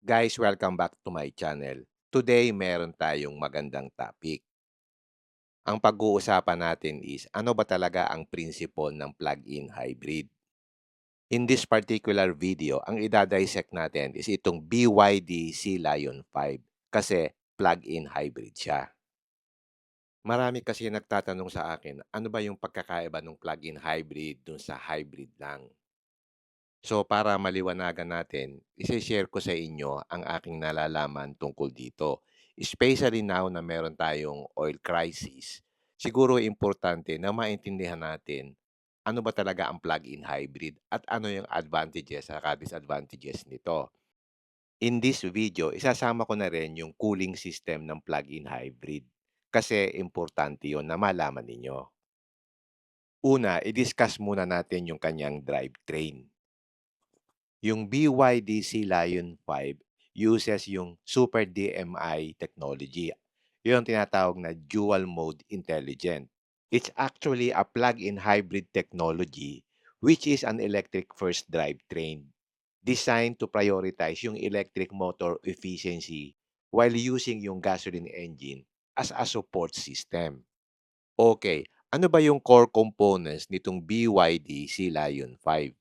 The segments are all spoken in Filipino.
Guys, welcome back to my channel. Today, meron tayong magandang topic. Ang pag-uusapan natin is ano ba talaga ang principle ng plug-in hybrid? In this particular video, ang idadissect natin is itong BYD Sea Lion 5 kasi plug-in hybrid siya. Marami kasi nagtatanong sa akin, ano ba yung pagkakaiba ng plug-in hybrid dun sa hybrid lang? So para maliwanagan natin, ise-share ko sa inyo ang aking nalalaman tungkol dito. Especially now na meron tayong oil crisis, siguro importante na maintindihan natin ano ba talaga ang plug-in hybrid at ano yung advantages at disadvantages nito. In this video, isasama ko na rin yung cooling system ng plug-in hybrid kasi importante yon na malaman ninyo. Una, i-discuss muna natin yung kanyang drivetrain. Yung BYD Sea Lion 5 uses yung Super DMI technology. Yun ang tinatawag na dual mode intelligent. It's actually a plug-in hybrid technology which is an electric first drivetrain designed to prioritize yung electric motor efficiency while using yung gasoline engine as a support system. Okay, ano ba yung core components nitong BYD Sea Lion 5?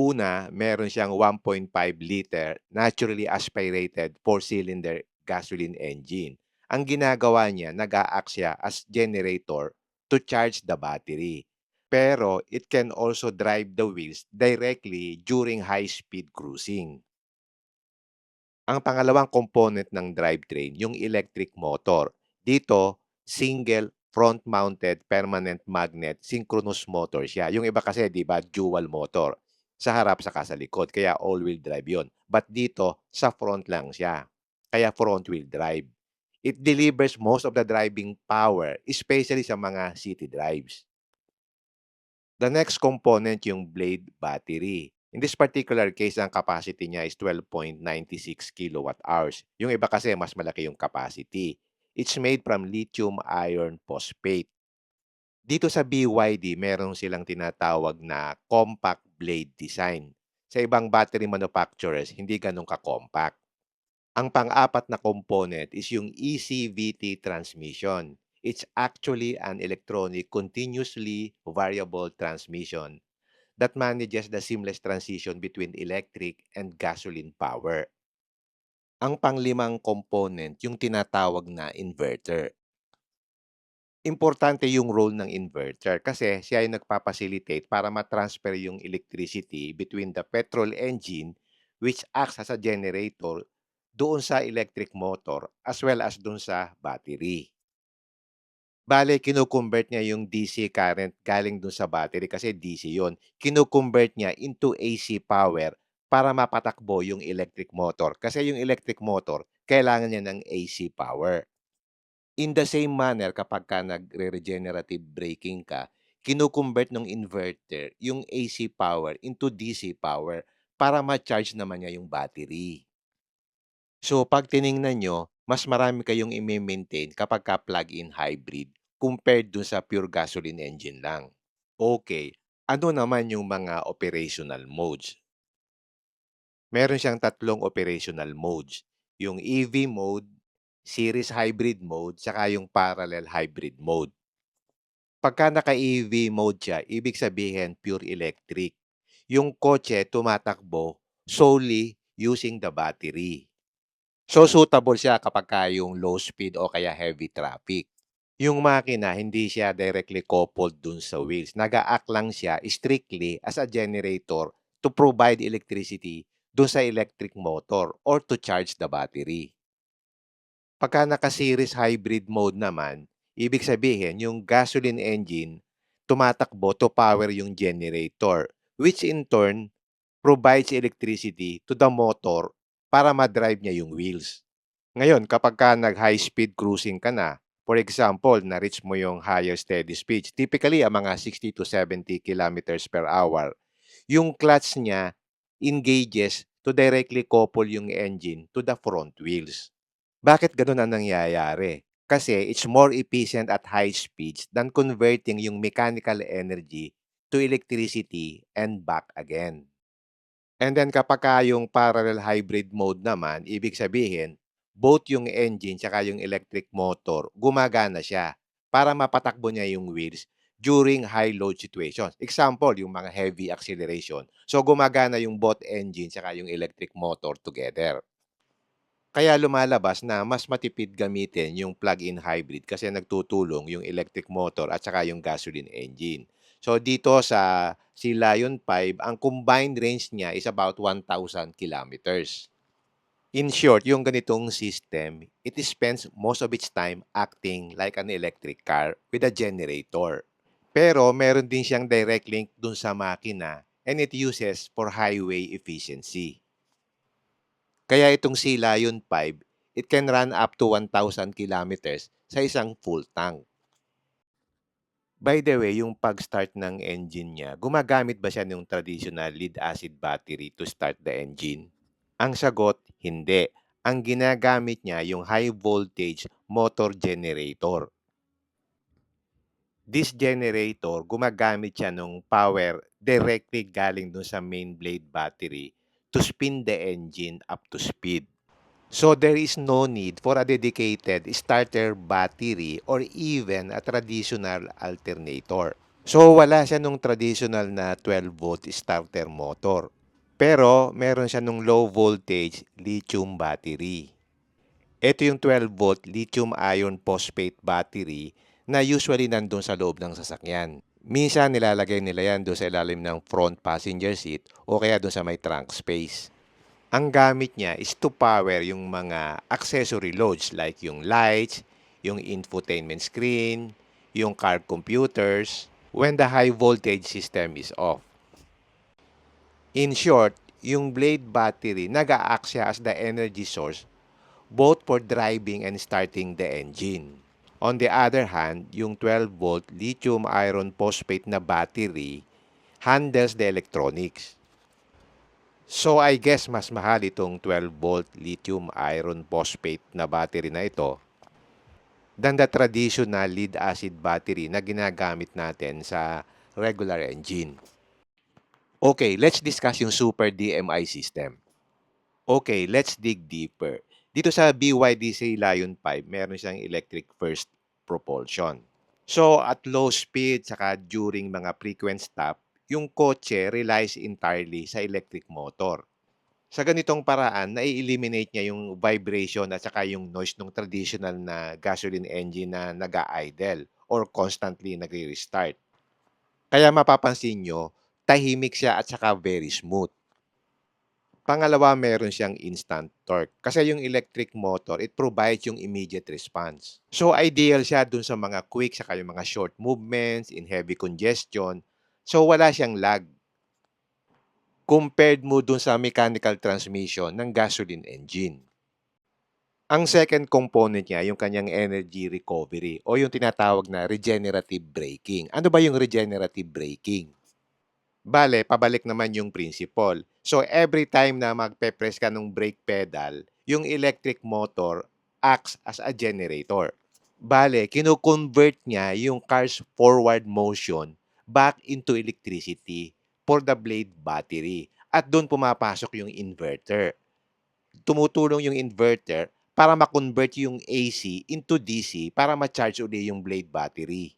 Una, meron siyang 1.5 liter naturally aspirated four-cylinder gasoline engine. Ang ginagawa niya, nag-a-act siya as generator to charge the battery. Pero it can also drive the wheels directly during high-speed cruising. Ang pangalawang component ng drivetrain, yung electric motor. Dito, single front-mounted permanent magnet synchronous motor siya. Yung iba kasi, di ba, dual motor. Sa harap saka sa likod, kaya all-wheel drive yon. But dito, sa front lang siya. Kaya front-wheel drive. It delivers most of the driving power, especially sa mga city drives. The next component yung blade battery. In this particular case, ang capacity niya is 12.96 kilowatt hours. Yung iba kasi mas malaki yung capacity. It's made from lithium iron phosphate. Dito sa BYD, meron silang tinatawag na compact blade design. Sa ibang battery manufacturers, hindi ganun ka-compact. Ang pang-apat na component is yung ECVT transmission. It's actually an electronic continuously variable transmission that manages the seamless transition between electric and gasoline power. Ang panglimang component, yung tinatawag na inverter. Importante yung role ng inverter kasi siya ay nagpapacilitate para matransfer yung electricity between the petrol engine which acts as a generator doon sa electric motor as well as doon sa battery. Bale, kino-convert niya yung DC current galing dun sa battery kasi DC yon. Kino-convert niya into AC power para mapatakbo yung electric motor. Kasi yung electric motor, kailangan niya ng AC power. In the same manner, kapag ka nagre-regenerative braking ka, kino-convert ng inverter yung AC power into DC power para ma-charge naman niya yung battery. So, 'pag tiningnan niyo, mas marami kayong i-me-maintain kapagka plug-in hybrid compared dun sa pure gasoline engine lang. Okay, ano naman yung mga operational modes? Meron siyang tatlong operational modes, yung EV mode, series hybrid mode, saka yung parallel hybrid mode. Pagka naka-EV mode siya, ibig sabihin pure electric. Yung kotse tumatakbo solely using the battery. So, suitable siya kapagka yung low speed o kaya heavy traffic. Yung makina, hindi siya directly coupled dun sa wheels. Nag-a-act lang siya strictly as a generator to provide electricity dun sa electric motor or to charge the battery. Pagka naka-series hybrid mode naman, ibig sabihin yung gasoline engine tumatakbo to power yung generator, which in turn provides electricity to the motor para ma-drive niya yung wheels. Ngayon, kapag ka nag-high speed cruising ka na, for example, na-reach mo yung higher steady speed, typically ang mga 60 to 70 kilometers per hour, yung clutch niya engages to directly couple yung engine to the front wheels. Bakit ganun ang nangyayari? Kasi it's more efficient at high speeds than converting yung mechanical energy to electricity and back again. And then kapagka yung parallel hybrid mode naman, ibig sabihin, both yung engine tsaka yung electric motor, gumagana siya para mapatakbo niya yung wheels during high load situations. Example, yung mga heavy acceleration. So gumagana yung both engine tsaka yung electric motor together. Kaya lumalabas na mas matipid gamitin yung plug-in hybrid kasi nagtutulong yung electric motor at saka yung gasoline engine. So dito sa Sea Lion 5, ang combined range niya is about 1,000 kilometers. In short, yung ganitong system, it spends most of its time acting like an electric car with a generator. Pero meron din siyang direct link dun sa makina and it uses for highway efficiency. Kaya itong Sea Lion 5, it can run up to 1,000 kilometers sa isang full tank. By the way, yung pag-start ng engine niya, gumagamit ba siya ng traditional lead-acid battery to start the engine? Ang sagot, hindi. Ang ginagamit niya yung high voltage motor generator. This generator, gumagamit siya ng power directly galing dun sa main blade battery to spin the engine up to speed. So there is no need for a dedicated starter battery or even a traditional alternator. So wala siya nung traditional na 12-volt starter motor. Pero meron siya nung low voltage lithium battery. Ito yung 12-volt lithium iron phosphate battery na usually nandun sa loob ng sasakyan. Minsan nilalagay nila yan doon sa ilalim ng front passenger seat o kaya doon sa may trunk space. Ang gamit niya is to power yung mga accessory loads like yung lights, yung infotainment screen, yung car computers, when the high voltage system is off. In short, yung blade battery nag-a-act siya as the energy source both for driving and starting the engine. On the other hand, yung 12-volt lithium iron phosphate na battery handles the electronics. So I guess mas mahal itong 12-volt lithium iron phosphate na battery na ito than the traditional lead acid battery na ginagamit natin sa regular engine. Okay, let's discuss yung Super DMI system. Okay, let's dig deeper. Dito sa BYD Lion 5, meron siyang electric first propulsion. So at low speed saka during mga frequent stop, yung kotse relies entirely sa electric motor. Sa ganitong paraan, nai-eliminate niya yung vibration at saka yung noise ng traditional na gasoline engine na nag-idle or constantly nagre-restart. Kaya mapapansin nyo, tahimik siya at saka very smooth. Pangalawa, meron siyang instant torque. Kasi yung electric motor, it provides yung immediate response. So, ideal siya dun sa mga quick saka yung mga short movements in heavy congestion. So, wala siyang lag. Compared mo dun sa mechanical transmission ng gasoline engine. Ang second component niya, yung kanyang energy recovery o yung tinatawag na regenerative braking. Ano ba yung regenerative braking? Bale, pabalik naman yung principle. So, every time na magpe-press ka ng brake pedal, yung electric motor acts as a generator. Bale, kino-convert niya yung car's forward motion back into electricity for the blade battery. At doon pumapasok yung inverter. Tumutulong yung inverter para ma-convert yung AC into DC para ma-charge uli yung blade battery.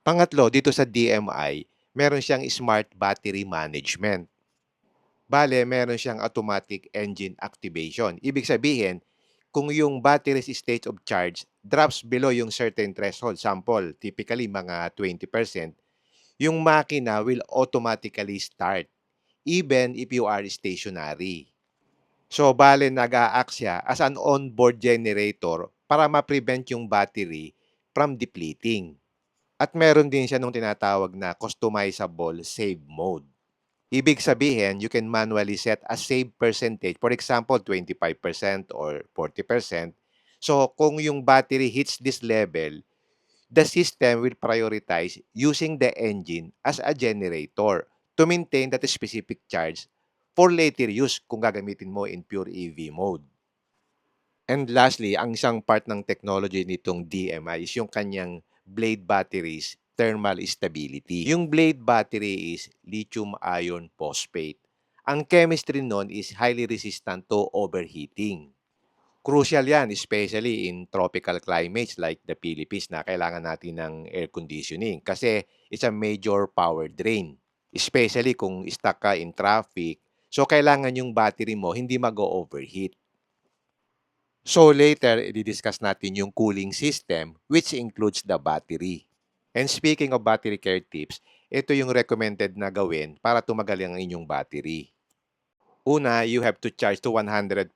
Pangatlo, dito sa DMI, meron siyang smart battery management. Bale, meron siyang automatic engine activation. Ibig sabihin, kung yung battery's state of charge drops below yung certain threshold, sample, typically mga 20%, yung makina will automatically start even if you are stationary. So, bale nag-a-act siya as an onboard generator para ma-prevent yung battery from depleting. At meron din siya nung tinatawag na customizable save mode. Ibig sabihin, you can manually set a save percentage, for example, 25% or 40%. So, kung yung battery hits this level, the system will prioritize using the engine as a generator to maintain that specific charge for later use kung gagamitin mo in pure EV mode. And lastly, ang isang part ng technology nitong DMI is yung kanyang blade batteries thermal stability. Yung blade battery is lithium iron phosphate. Ang chemistry nun is highly resistant to overheating. Crucial yan, especially in tropical climates like the Philippines na kailangan natin ng air conditioning kasi it's a major power drain. Especially kung stuck ka in traffic, so kailangan yung battery mo hindi mag-overheat. So later, i-discuss natin yung cooling system which includes the battery. And speaking of battery care tips, ito yung recommended na gawin para tumagal ang inyong battery. Una, you have to charge to 100%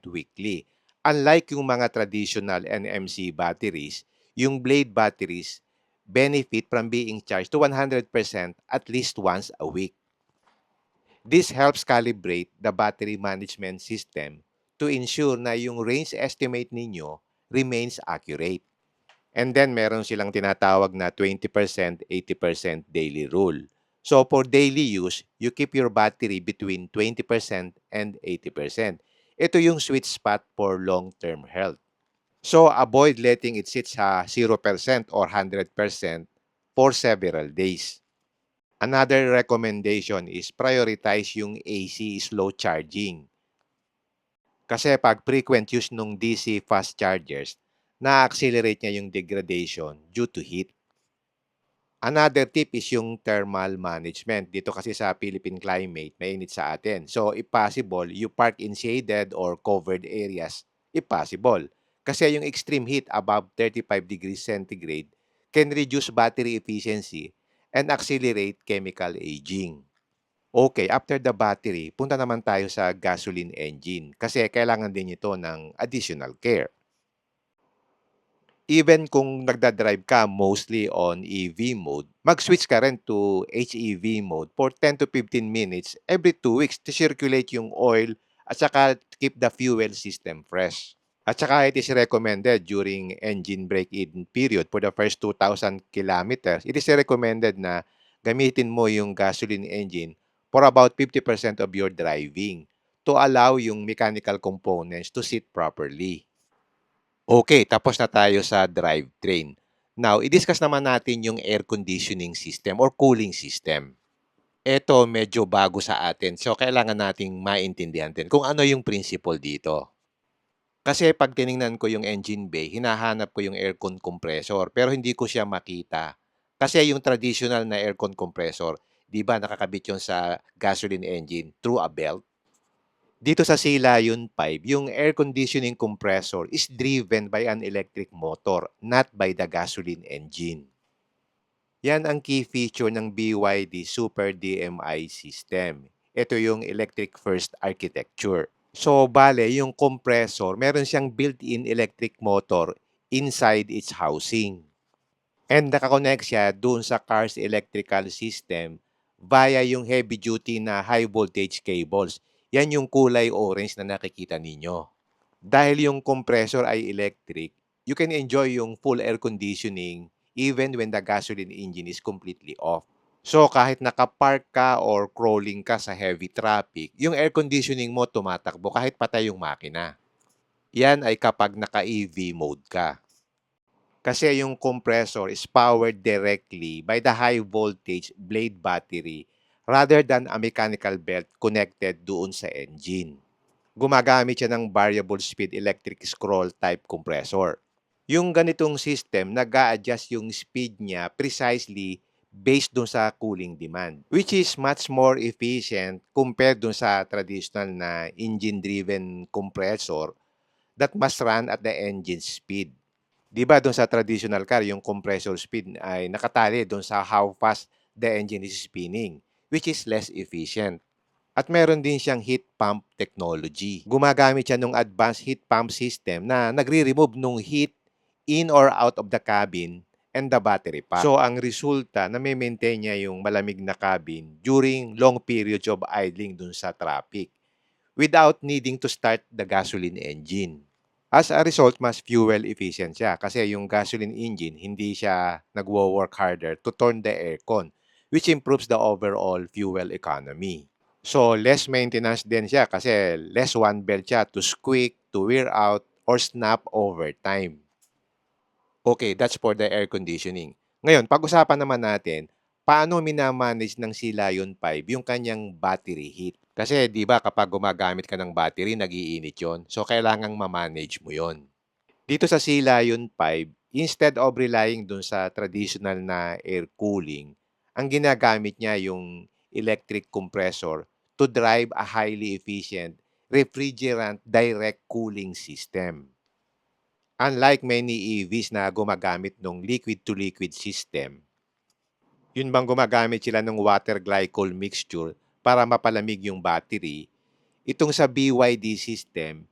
weekly. Unlike yung mga traditional NMC batteries, yung Blade batteries benefit from being charged to 100% at least once a week. This helps calibrate the battery management system to ensure na yung range estimate ninyo remains accurate. And then meron silang tinatawag na 20%, 80% daily rule. So for daily use, you keep your battery between 20% and 80%. Ito yung sweet spot for long-term health. So avoid letting it sit sa 0% or 100% for several days. Another recommendation is prioritize yung AC slow charging. Kasi pag frequent use nung DC fast chargers, na-accelerate niya yung degradation due to heat. Another tip is yung thermal management. Dito kasi sa Philippine climate, mainit sa atin. So, if possible, you park in shaded or covered areas, if possible. Kasi yung extreme heat above 35 degrees centigrade can reduce battery efficiency and accelerate chemical aging. Okay, after the battery, punta naman tayo sa gasoline engine kasi kailangan din ito ng additional care. Even kung nagda-drive ka mostly on EV mode, mag-switch ka rin to HEV mode for 10 to 15 minutes every 2 weeks to circulate yung oil at saka keep the fuel system fresh. At saka it is recommended during engine break-in period for the first 2,000 kilometers, it is recommended na gamitin mo yung gasoline engine for about 50% of your driving to allow yung mechanical components to sit properly. Okay, tapos na tayo sa drivetrain. Now, i-discuss naman natin yung air conditioning system or cooling system. Ito medyo bago sa atin, so kailangan nating maintindihan din kung ano yung principle dito. Kasi pag tiningnan ko yung engine bay, hinahanap ko yung aircon compressor pero hindi ko siya makita. Kasi yung traditional na aircon compressor, 'di ba nakakabit yun sa gasoline engine through a belt? Dito sa Silayon 5, yung air conditioning compressor is driven by an electric motor, not by the gasoline engine. Yan ang key feature ng BYD Super DMI system. Ito yung electric first architecture. So, bale, yung compressor, meron siyang built-in electric motor inside its housing. And nakakonect siya dun sa car's electrical system via yung heavy-duty na high-voltage cables. Yan yung kulay orange na nakikita ninyo. Dahil yung compressor ay electric, you can enjoy yung full air conditioning even when the gasoline engine is completely off. So kahit nakapark ka or crawling ka sa heavy traffic, yung air conditioning mo tumatakbo kahit patay yung makina. Yan ay kapag naka-EV mode ka. Kasi yung compressor is powered directly by the high voltage blade battery rather than a mechanical belt connected doon sa engine. Gumagamit siya ng variable speed electric scroll type compressor. Yung ganitong system, nag-a-adjust yung speed niya precisely based dun sa cooling demand, which is much more efficient compared dun sa traditional na engine-driven compressor that must run at the engine speed. 'Di ba dun sa traditional car, yung compressor speed ay nakatali dun sa how fast the engine is spinning, which is less efficient. At meron din siyang heat pump technology. Gumagamit siya ng advanced heat pump system na nagre-remove ng heat in or out of the cabin and the battery pack. So, ang resulta, na-maintain niya yung malamig na cabin during long periods of idling dun sa traffic without needing to start the gasoline engine. As a result, mas fuel efficient siya kasi yung gasoline engine, hindi siya nagwo-work harder to turn the aircon, which improves the overall fuel economy. So, less maintenance din siya kasi less one belt siya to squeak, to wear out, or snap over time. Okay, that's for the air conditioning. Ngayon, pag-usapan naman natin, paano minamanage ng Silayon 5 yung kanyang battery heat. Kasi 'di ba kapag gumagamit ka ng battery nag-iinit 'yon. So kailangang ma-manage mo 'yon. Dito sa Sea Lion 5, instead of relying dun sa traditional na air cooling, ang ginagamit niya yung electric compressor to drive a highly efficient refrigerant direct cooling system. Unlike many EVs na gumagamit ng liquid-to-liquid system, yun bang gumagamit sila ng water glycol mixture para mapalamig yung battery, itong sa BYD system,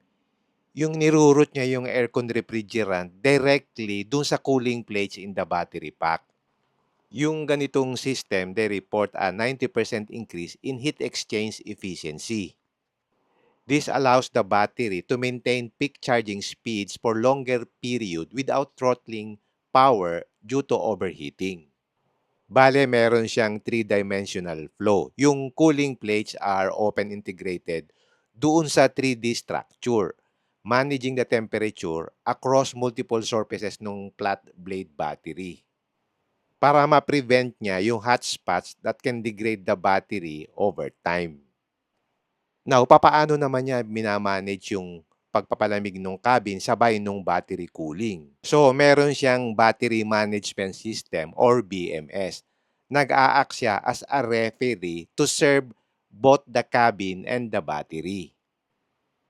yung nirurut niya yung aircon refrigerant directly dun sa cooling plates in the battery pack. Yung ganitong system, they report a 90% increase in heat exchange efficiency. This allows the battery to maintain peak charging speeds for longer period without throttling power due to overheating. Bale, meron siyang three-dimensional flow. Yung cooling plates are open integrated doon sa 3D structure, managing the temperature across multiple surfaces ng flat blade battery para ma-prevent niya yung hotspots that can degrade the battery over time. Now, papaano naman niya minamanage yung pagpapalamig ng cabin sabay nung battery cooling? So, meron siyang battery management system or BMS. Nag-a-act siya as a referee to serve both the cabin and the battery.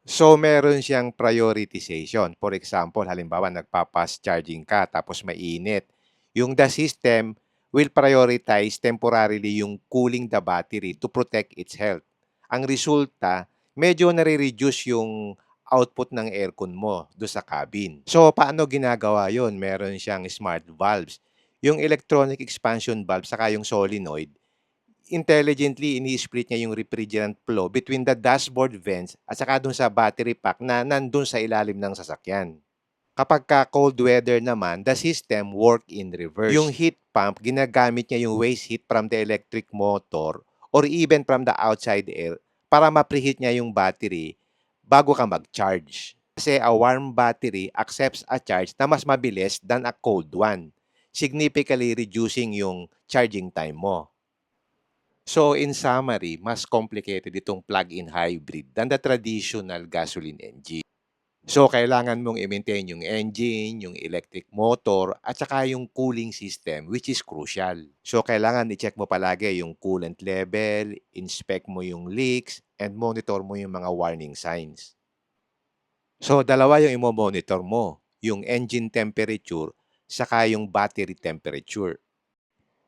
So, meron siyang prioritization. For example, halimbawa nagpa-fast charging ka tapos mainit. Yung the system will prioritize temporarily yung cooling the battery to protect its health. Ang resulta, medyo nare-reduce yung output ng aircon mo do sa cabin. So, paano ginagawa yon? Meron siyang smart valves. Yung electronic expansion valve saka yung solenoid, intelligently ini-split niya yung refrigerant flow between the dashboard vents at saka dun sa battery pack na nandun sa ilalim ng sasakyan. Kapag ka cold weather naman, the system work in reverse. Yung heat pump, ginagamit niya yung waste heat from the electric motor or even from the outside air para ma-preheat niya yung battery bago ka mag-charge. Kasi a warm battery accepts a charge na mas mabilis than a cold one, significantly reducing yung charging time mo. So in summary, mas complicated itong plug-in hybrid than the traditional gasoline engine. So kailangan mong i-maintain yung engine, yung electric motor, at saka yung cooling system which is crucial. So kailangan i-check mo palagi yung coolant level, inspect mo yung leaks, and monitor mo yung mga warning signs. So dalawa yung imo-monitor mo, yung engine temperature, saka yung battery temperature.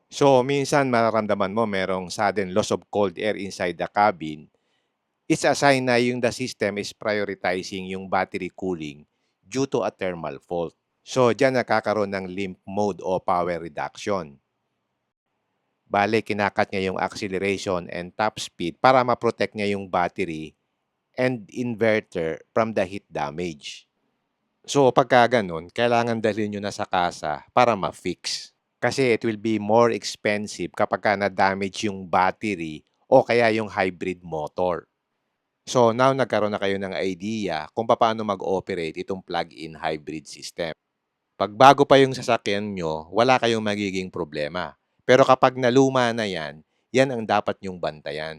So, minsan mararamdaman mo merong sudden loss of cold air inside the cabin. It's a sign na yung the system is prioritizing yung battery cooling due to a thermal fault. So, diyan nakakaroon ng limp mode o power reduction. Bale, kinakat niya yung acceleration and top speed para ma-protect niya yung battery and inverter from the heat damage. So, pagka ganun, kailangan dalhin nyo na sa kasa para ma-fix. Kasi it will be more expensive kapag ka na-damage yung battery o kaya yung hybrid motor. So now nagkaroon na kayo ng idea kung paano mag-operate itong plug-in hybrid system. Pag bago pa yung sasakyan nyo, wala kayong magiging problema. Pero kapag naluma na yan, yan ang dapat nyong bantayan.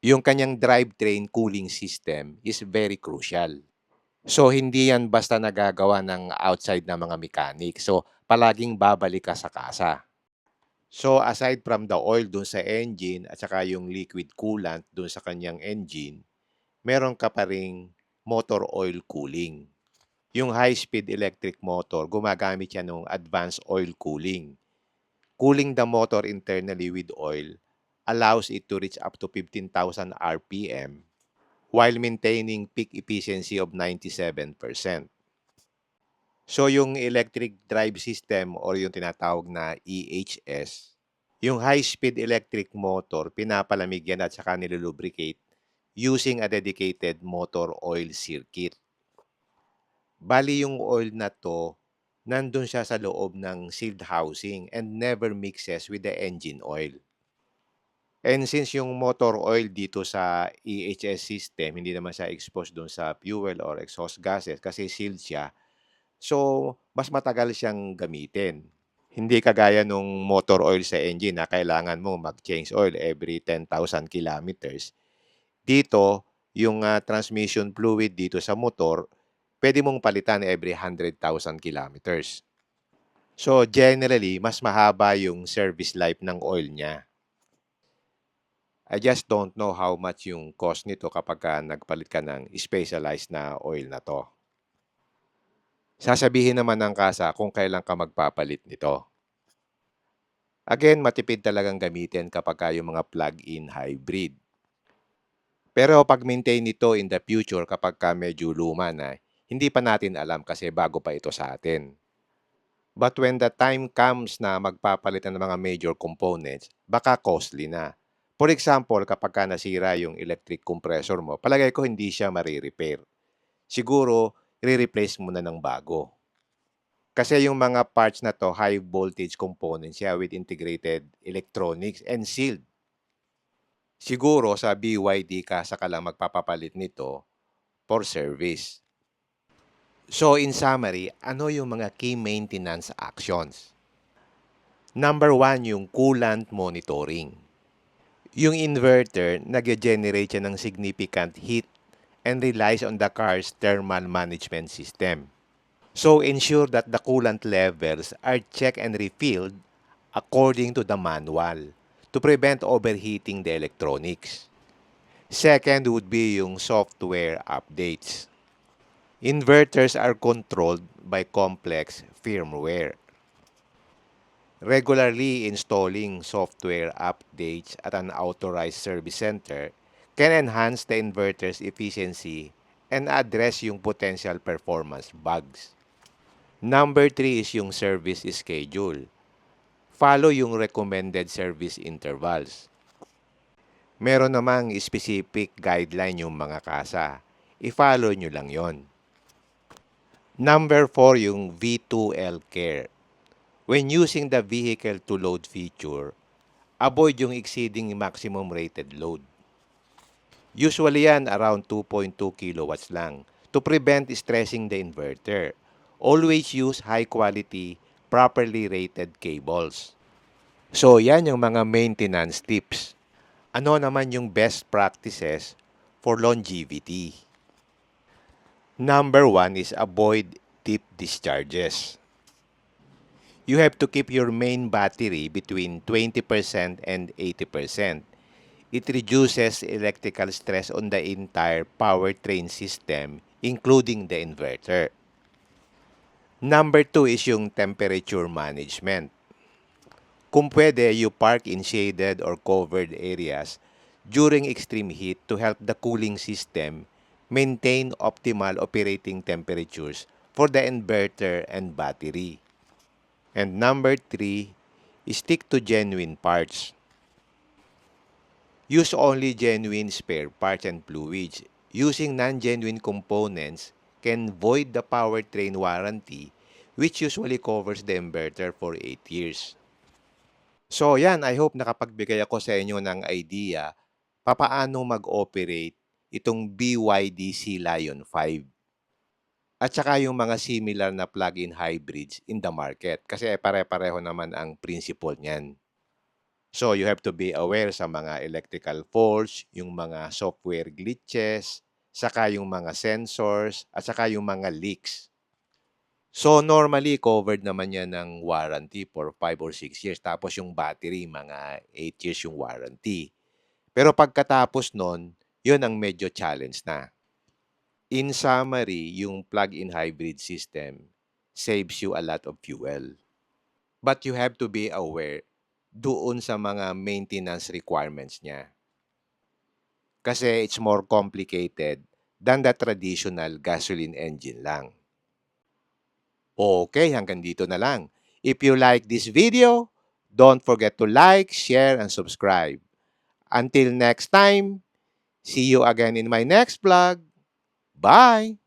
Yung kanyang drivetrain cooling system is very crucial. So hindi yan basta nagagawa ng outside na mga mechanic. So palaging babalik ka sa kasa. So, aside from the oil dun sa engine at saka yung liquid coolant dun sa kanyang engine, meron ka pa ring motor oil cooling. Yung high-speed electric motor, gumagamit yan ng advanced oil cooling. Cooling the motor internally with oil allows it to reach up to 15,000 RPM while maintaining peak efficiency of 97%. So, yung electric drive system or yung tinatawag na EHS, yung high-speed electric motor, pinapalamig yan at saka nilulubricate using a dedicated motor oil circuit. Bali yung oil na to, nandun siya sa loob ng sealed housing and never mixes with the engine oil. And since yung motor oil dito sa EHS system, hindi naman siya exposed dun sa fuel or exhaust gases kasi sealed siya, so mas matagal siyang gamitin. Hindi kagaya nung motor oil sa engine na kailangan mo mag-change oil every 10,000 kilometers. Dito, yung transmission fluid dito sa motor, pwede mong palitan every 100,000 kilometers. So, generally, mas mahaba yung service life ng oil niya. I just don't know how much yung cost nito kapag nagpalit ka ng specialized na oil na 'to. Sasabihin naman ng kasa kung kailan ka magpapalit nito. Again, matipid talagang gamitin kapagka yung mga plug-in hybrid. Pero pag-maintain nito in the future kapagka medyo luma na, hindi pa natin alam kasi bago pa ito sa atin. But when the time comes na magpapalit ng mga major components, baka costly na. For example, kapagka nasira yung electric compressor mo, palagay ko hindi siya mare-repair. Siguro, i-replace mo na ng bago. Kasi yung mga parts na 'to, high voltage components siya with integrated electronics and sealed. Siguro sa BYD ka saka lang magpapapalit nito for service. So in summary, ano yung mga key maintenance actions? Number one, yung coolant monitoring. Yung inverter, nag-generate siya ng significant heat and relies on the car's thermal management system. So ensure that the coolant levels are checked and refilled according to the manual to prevent overheating the electronics. Second would be yung software updates. Inverters are controlled by complex firmware. Regularly installing software updates at an authorized service center can enhance the inverter's efficiency and address yung potential performance bugs. Number three is yung service schedule. Follow yung recommended service intervals. Meron namang specific guideline yung mga kasa. I-follow nyo lang yon. Number four, yung V2L care. When using the vehicle to load feature, avoid yung exceeding maximum rated load. Usually yan around 2.2 kilowatts lang to prevent stressing the inverter. Always use high quality, properly rated cables. So yan yung mga maintenance tips. Ano naman yung best practices for longevity? Number one is avoid deep discharges. You have to keep your main battery between 20% and 80%. It reduces electrical stress on the entire powertrain system, including the inverter. Number two is yung temperature management. Kung pwede, you park in shaded or covered areas during extreme heat to help the cooling system maintain optimal operating temperatures for the inverter and battery. And number three, stick to genuine parts. Use only genuine spare parts and fluids. Using non-genuine components can void the powertrain warranty, which usually covers the inverter for 8 years. So yan, I hope nakapagbigay ako sa inyo ng idea papaano mag-operate itong BYD Sea Lion 5 at saka yung mga similar na plug-in hybrids in the market kasi pare-pareho naman ang principle niyan. So you have to be aware sa mga electrical faults, yung mga software glitches, saka yung mga sensors, at saka yung mga leaks. So normally covered naman yan ng warranty for 5 or 6 years. Tapos yung battery, mga 8 years yung warranty. Pero pagkatapos nun, yun ang medyo challenge na. In summary, yung plug-in hybrid system saves you a lot of fuel. But you have to be aware doon sa mga maintenance requirements niya. Kasi it's more complicated than the traditional gasoline engine lang. Okay, hanggang dito na lang. If you like this video, don't forget to like, share, and subscribe. Until next time, see you again in my next vlog. Bye!